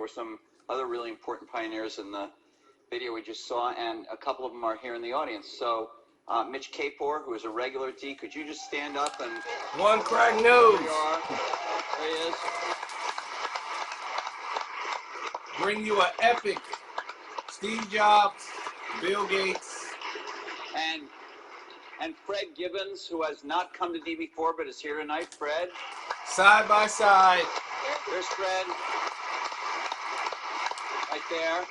were some other really important pioneers in the video we just saw, and a couple of them are here in the audience. So Mitch Kapor, who is a regular D, could you just stand up and... One crack nose. There you are. There he is. Bring you an epic Steve Jobs, Bill Gates. And Fred Gibbons, who has not come to D before but is here tonight. Fred. Side by side. There's Fred. Right there.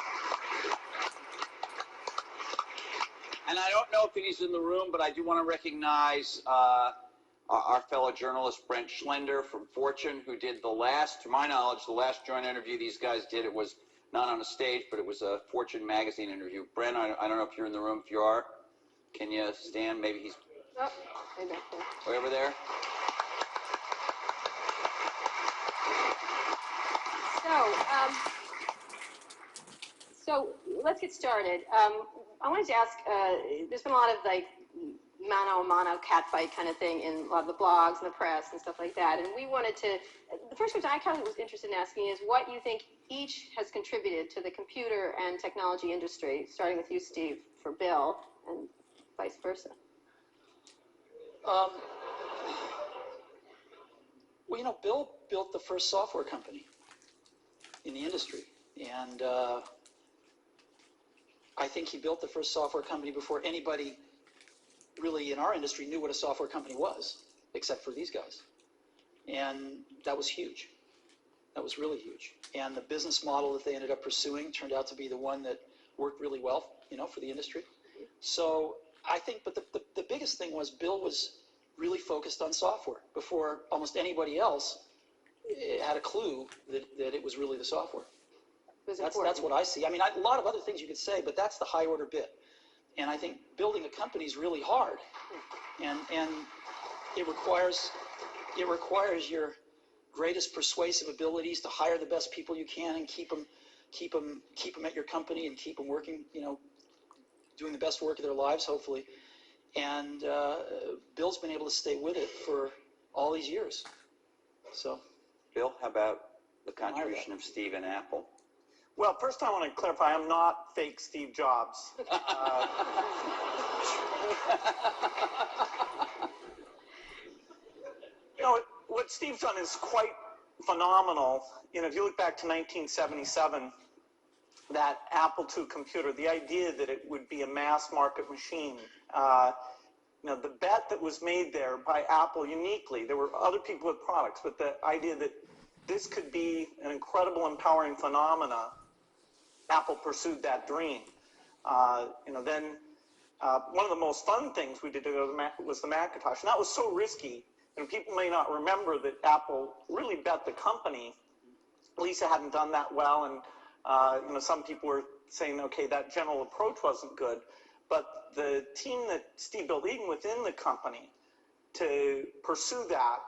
And I don't know if he's in the room, but I do want to recognize our fellow journalist, Brent Schlender from Fortune, who did the last, to my knowledge, the last joint interview these guys did. It was not on a stage, but it was a Fortune magazine interview. Brent, I don't know if you're in the room. If you are, can you stand? Maybe he's way over there. So let's get started. I wanted to ask, there's been a lot of like mano-a-mano catfight kind of thing in a lot of the blogs and the press and stuff like that. And we wanted to, the first question I kind of was interested in asking is what you think each has contributed to the computer and technology industry, starting with you, Steve, for Bill, and vice versa. Well, you know, Bill built the first software company in the industry. And I think he built the first software company before anybody really in our industry knew what a software company was, except for these guys. And that was huge. That was really huge. And the business model that they ended up pursuing turned out to be the one that worked really well, you know, for the industry. So I think, but the biggest thing was Bill was really focused on software before almost anybody else had a clue that it was really the software. That's what I see. I mean, a lot of other things you could say, but that's the high order bit. And I think building a company is really hard, and it requires your greatest persuasive abilities to hire the best people you can and keep them at your company and keep them working, you know, doing the best work of their lives, hopefully. And Bill's been able to stay with it for all these years. So, Bill, how about the contribution of Steve and Apple? Well, first I want to clarify, I'm not fake Steve Jobs. You know, what Steve's done is quite phenomenal. You know, if you look back to 1977, that Apple II computer, the idea that it would be a mass market machine, you know, the bet that was made there by Apple uniquely, there were other people with products, but the idea that this could be an incredible, empowering phenomena, Apple pursued that dream. You know, then one of the most fun things we did was the Macintosh, and that was so risky. And people may not remember that Apple really bet the company. Lisa hadn't done that well, and you know, some people were saying, okay, that general approach wasn't good. But the team that Steve built, even within the company, to pursue that,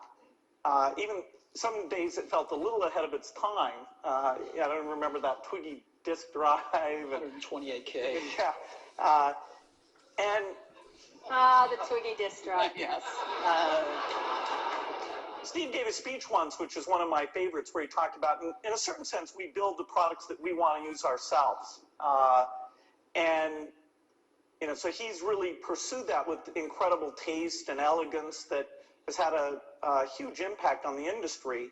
even some days it felt a little ahead of its time. I don't remember that Twiggy disk drive. 128K. Yeah. And the Twiggy disk drive. Yes. Steve gave a speech once, which is one of my favorites, where he talked about, in a certain sense, we build the products that we want to use ourselves. And, you know, so he's really pursued that with incredible taste and elegance that has had a huge impact on the industry.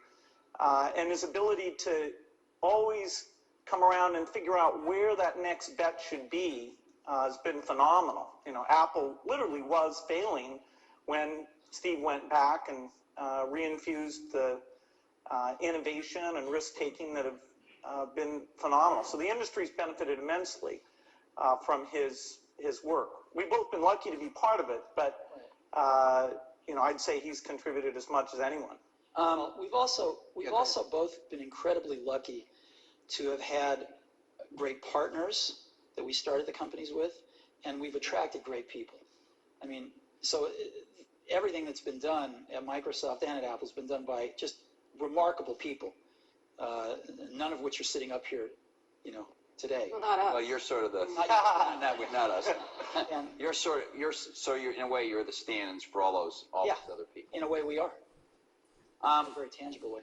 And his ability to always come around and figure out where that next bet should be has been phenomenal. You know, Apple literally was failing when Steve went back and reinfused the innovation and risk-taking that have been phenomenal. So the industry's benefited immensely from his work. We've both been lucky to be part of it, but you know, I'd say he's contributed as much as anyone. We've also both been incredibly lucky to have had great partners that we started the companies with, and we've attracted great people. I mean, so everything that's been done at Microsoft and at Apple has been done by just remarkable people, none of which are sitting up here, you know, today. Well, not us. Well, you're sort of the not us. And you're in a way you're the stand-ins for all those other people. in a way we are. In a very tangible way.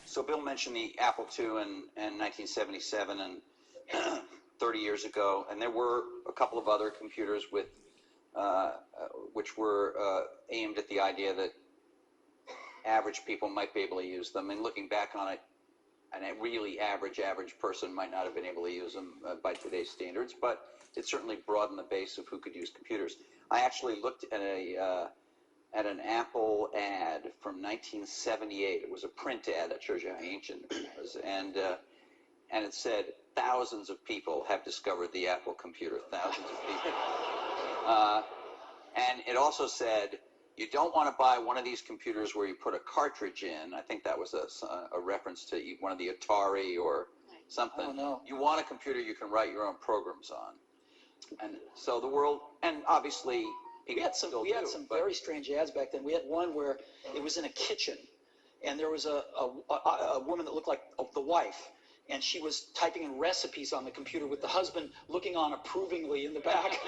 So Bill mentioned the Apple II in 1977 and 30 years ago, and there were a couple of other computers with which were aimed at the idea that average people might be able to use them. And looking back on it, a really average person might not have been able to use them by today's standards, but it certainly broadened the base of who could use computers. I actually looked at an Apple ad from 1978. It was a print ad that shows you how ancient it was, and it said thousands of people have discovered the Apple computer. Thousands of people, and it also said, you don't want to buy one of these computers where you put a cartridge in. I think that was a reference to one of the Atari or something. Oh, no. You want a computer you can write your own programs on. And so the world, and obviously, We had some very strange ads back then. We had one where it was in a kitchen, and there was a woman that looked like the wife, and she was typing in recipes on the computer with the husband looking on approvingly in the back.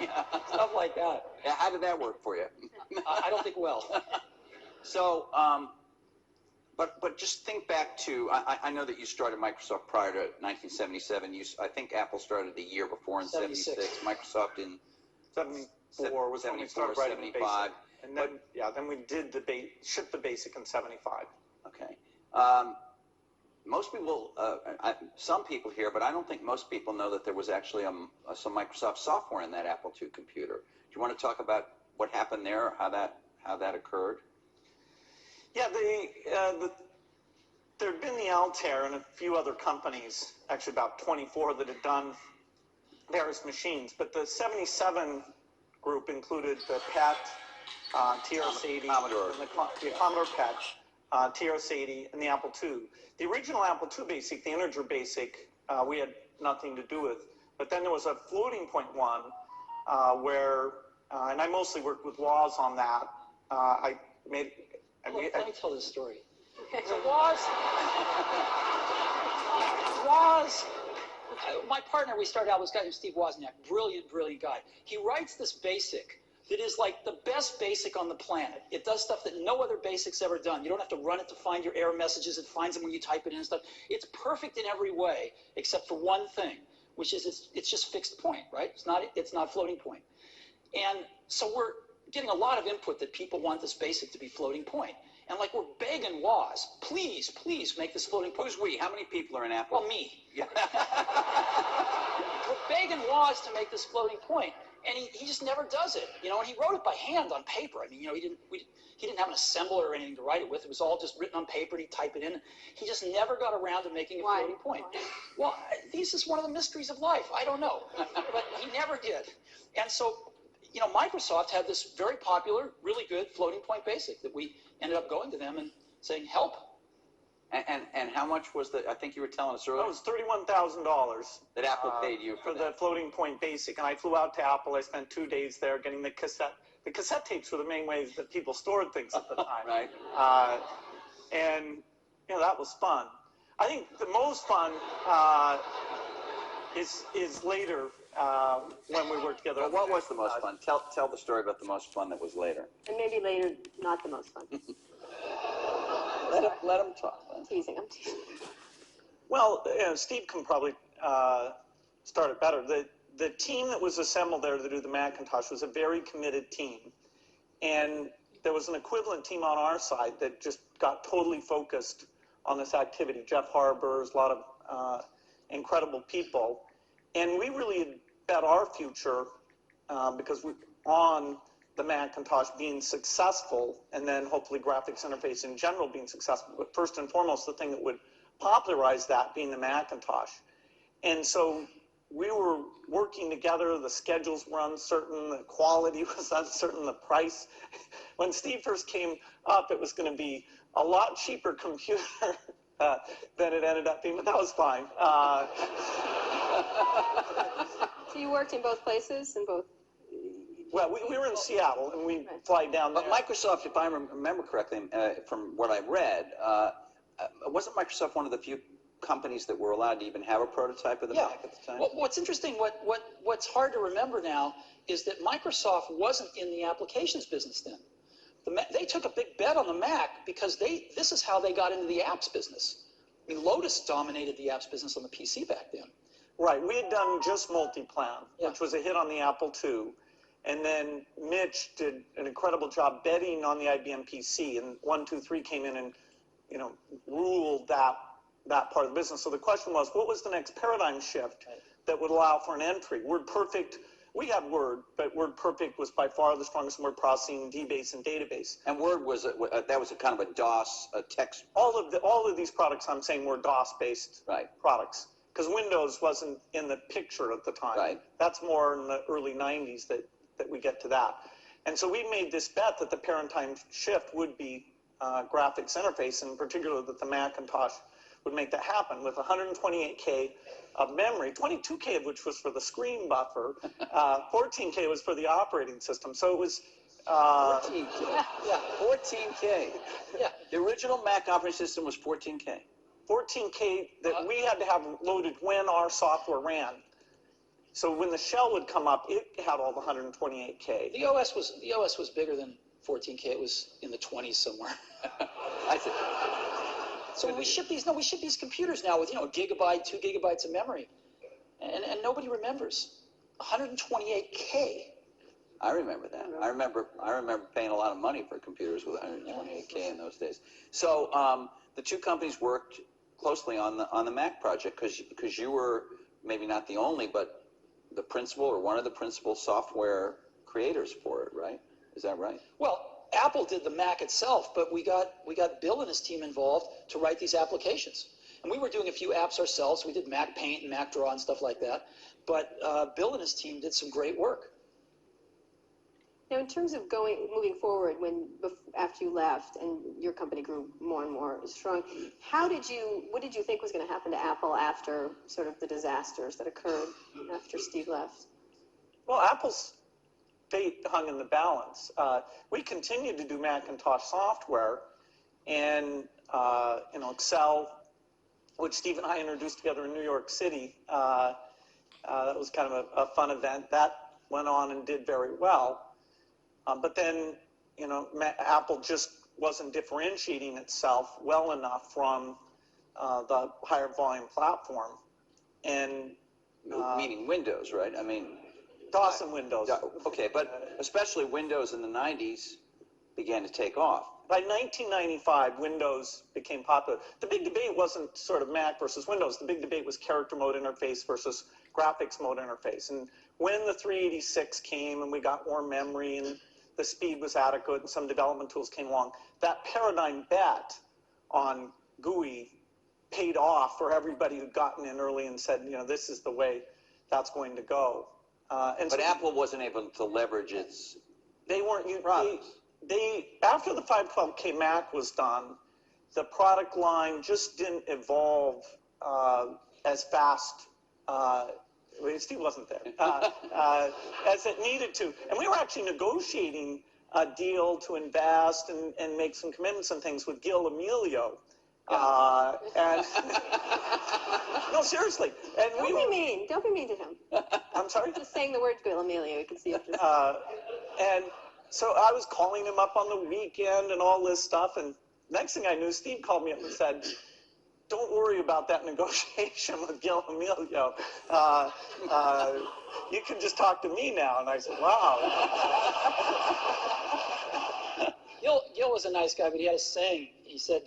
Yeah. Stuff like that. Yeah, how did that work for you? I don't think well. So, but just think back to, I know that you started Microsoft prior to 1977. I think Apple started the year before in 76. Microsoft in 74 was when we started writing the 75. basic. And then, then we did shipped the basic in 75. Okay. Most people, some people here, but I don't think most people know that there was actually some Microsoft software in that Apple II computer. Do you want to talk about what happened there, or how that occurred? Yeah, there had been the Altair and a few other companies, actually about 24, that had done various machines. But the 77 group included the PET, TRS-80, Commodore. and the Commodore PET, TRS-80, and the Apple II. The original Apple II BASIC, the integer BASIC, we had nothing to do with. But then there was a floating point one where, and I mostly worked with Woz on that. Let me tell this story. Okay. So my partner, we started out with this guy named Steve Wozniak, brilliant guy. He writes this BASIC that is like the best BASIC on the planet. It does stuff that no other BASIC's ever done. You don't have to run it to find your error messages. It finds them when you type it in and stuff. It's perfect in every way, except for one thing, which is it's just fixed point, right? It's not floating point. And so we're getting a lot of input that people want this BASIC to be floating point. And like we're begging Woz, please make this floating point. Who's we? How many people are in Apple? Well, me. Yeah. We're begging Woz to make this floating point, and he just never does it. And he wrote it by hand on paper. I mean, he didn't have an assembler or anything to write it with. It was all just written on paper, and he'd type it in. He just never got around to making a floating point. Well, this is one of the mysteries of life. I don't know, but he never did. And so, Microsoft had this very popular, really good floating point BASIC that we ended up going to them and saying, help. And how much was the? I think you were telling us earlier. That was $31,000 that Apple paid you for the floating point BASIC, and I flew out to Apple. I spent 2 days there getting the cassette. The cassette tapes were the main ways that people stored things at the time. Right. And that was fun. I think the most fun is later when we worked together. Well, what was the most fun? Tell the story about the most fun that was later. And maybe later, not the most fun. Let him talk. I'm teasing. Well, Steve can probably start it better. The team that was assembled there to do the Macintosh was a very committed team. And there was an equivalent team on our side that just got totally focused on this activity. Jeff Harbour, a lot of incredible people. And we really had bet our future because on the Macintosh being successful, and then hopefully graphics interface in general being successful. But first and foremost, the thing that would popularize that being the Macintosh. And so we were working together. The schedules were uncertain. The quality was uncertain. The price. When Steve first came up, it was going to be a lot cheaper computer than it ended up being, but that was fine. So you worked in both places, in both? Well, we were in Seattle, and we'd fly down there. But Microsoft, if I remember correctly, from what I read, wasn't Microsoft one of the few companies that were allowed to even have a prototype of the Mac at the time? Well, what's interesting, what's hard to remember now is that Microsoft wasn't in the applications business then. They took a big bet on the Mac because this is how they got into the apps business. I mean, Lotus dominated the apps business on the PC back then. Right, we had done just Multiplan, Yeah. which was a hit on the Apple II. And then Mitch did an incredible job betting on the IBM PC, and 123 came in and, you know, ruled that part of the business. So the question was, what was the next paradigm shift that would allow for an entry? WordPerfect, we had Word, but WordPerfect was by far the strongest word processing, DBase, and database. And Word was that was a kind of a DOS text. All of these products I'm saying were DOS-based Right. products, because Windows wasn't in the picture at the time. Right. That's more in the early 90s that we get to that. And so we made this bet that the paradigm shift would be graphics interface, and in particular that the Macintosh would make that happen with 128K of memory, 22K of which was for the screen buffer, 14K was for the operating system. So it was 14K. Yeah. 14K. Yeah. The original Mac operating system was 14K. 14K that we had to have loaded when our software ran. So when the shell would come up, it had all the 128K. The OS was bigger than 14K. It was in the 20s somewhere. I think. So we ship these computers now with, you know, a gigabyte, 2 gigabytes of memory, and nobody remembers. 128K. I remember that. I remember paying a lot of money for computers with 128K in those days. So the two companies worked closely on the Mac project because you were maybe not the only, but the principal or one of the principal software creators for it, right? Is that right? Well, Apple did the Mac itself, but we got Bill and his team involved to write these applications. And we were doing a few apps ourselves. We did Mac Paint and Mac Draw and stuff like that. But Bill and his team did some great work. Now, in terms of moving forward, after you left and your company grew more and more strong, what did you think was going to happen to Apple after sort of the disasters that occurred after Steve left? Well, Apple's fate hung in the balance. We continued to do Macintosh software, and you know, Excel, which Steve and I introduced together in New York City. That was kind of a fun event. That went on and did very well. But then, you know, Apple just wasn't differentiating itself well enough from the higher volume platform. And Meaning Windows, right? I mean, DOS and Windows. yeah, okay, but especially Windows in the 90s began to take off. By 1995, Windows became popular. The big debate wasn't sort of Mac versus Windows. The big debate was character mode interface versus graphics mode interface. And when the 386 came and we got more memory and the speed was adequate and some development tools came along, that paradigm bet on GUI paid off for everybody who'd gotten in early and said, you know, this is the way that's going to go. And But so Apple wasn't able to leverage its they weren't. products. They after the 512K Mac was done, the product line just didn't evolve as fast. Steve wasn't there as it needed to, and we were actually negotiating a deal to invest and make some commitments and things with Gil Amelio. And no, seriously. And we Don't were, be mean. Don't be mean to him. I'm sorry. Just saying the word Bill Amelio, you can see it. Just... And so I was calling him up on the weekend and all this stuff. And next thing I knew, Steve called me up and said, don't worry about that negotiation with Gil Amelio. You can just talk to me now. And I said, wow. Gil was a nice guy, but he had a saying. He said,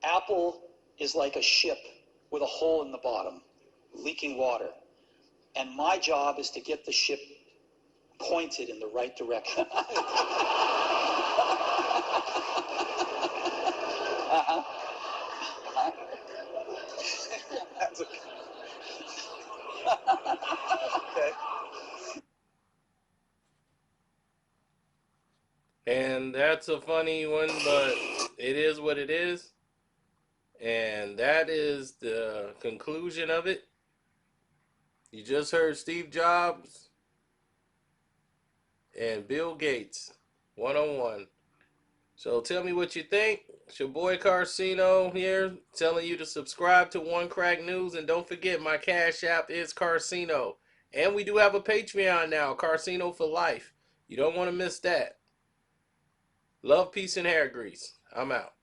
Apple is like a ship with a hole in the bottom, leaking water. And my job is to get the ship pointed in the right direction. That's okay. Okay. And that's a funny one, but it is what it is. And that is the conclusion of it. You just heard Steve Jobs and Bill Gates one-on-one. So tell me what you think. It's your boy Carcino here telling you to subscribe to One Crack News. And don't forget, my Cash App is Carcino. And we do have a Patreon now, Carcino for Life. You don't want to miss that. Love, peace, and hair grease. I'm out.